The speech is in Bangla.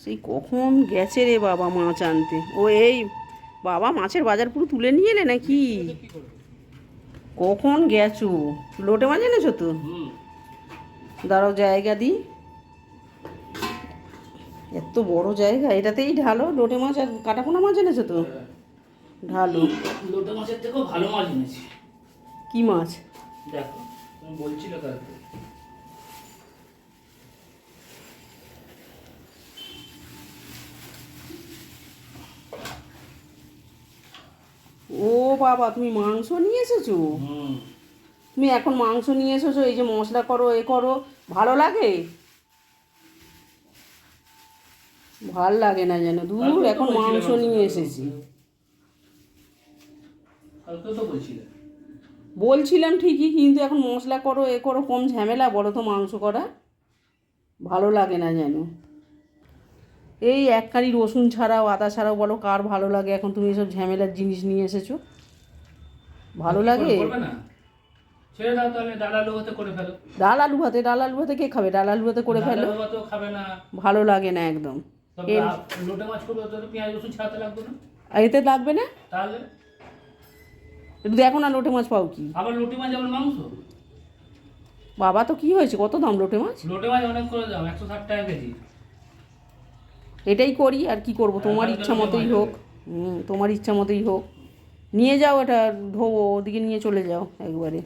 সেই কখন গেছে রে বাবা মাছ আনতে। ও এই বাবা মাছের বাজার পুরো তুলে নিয়ে এলে নাকি? কখন গেছো? লোটে মাছ এনেছো তো? দাঁড়াও জায়গা দিই। এত বড় জায়গা, এটাতেই ঢালো। লোটে মাছ আর কাটাপোনা মাছ এনেছো তো? ঢালো। লোটে মাছের থেকেও ভালো মাছ এনেছি। কি মাছ? দেখো, তুমি বলছিলে কালকে। ও বাবা, তুমি মাংস নিয়ে এসেছো? তুমি এখন মাংস নিয়ে এসেছো, এই যে মশলা করো এ করো, ভালো লাগে? ভাল লাগে না যেন। দূর, এখন মাংস নিয়ে এসেছি। কালকে তো বলছিলে। বলছিলাম ঠিকই, কিন্তু এখন মশলা করো এ করো, কম ঝামেলা বলো তো মাংস করা? ভালো লাগে না যেন। এই এক কাঁড়ি রসুন ছাড়াও আদা ছাড়াও বলো কার ভালো লাগে? এখন তুমি এসব ঝামেলার জিনিস নিয়ে এসেছো, ভালো লাগে? করবে না, ছেড়ে দাও তাহলে, ডাল আলু ভাতে করে ফেলো। ডাল আলু ভাতে? ডাল আলু ভাতে কে খাবে? ডাল আলু ভাতে করে ডাল ফেলো। আলু ভাতেও খাবে না। ভালো লাগে না একদম। তবে লোটে মাছ করবে তো পেঁয়াজ রসুন ছাড়াতে লাগবে না। এতে লাগবে না? তাহলে একটু দেখো না লোটে মাছ পাও কি? আবার লোটে মাছ আবার মাংস? বাবা, তো কি হয়েছে, কত দাম লোটে মাছ? লোটে মাছ অনেক করে দাম, 160 টাকা কেজি। এটাই করি, আর কি করব? তোমার ইচ্ছা মতোই হোক। তোমার ইচ্ছা মতোই হোক। নিয়ে যাও এটা, ধোবো, ওদিকে নিয়ে চলে যাও একবারে।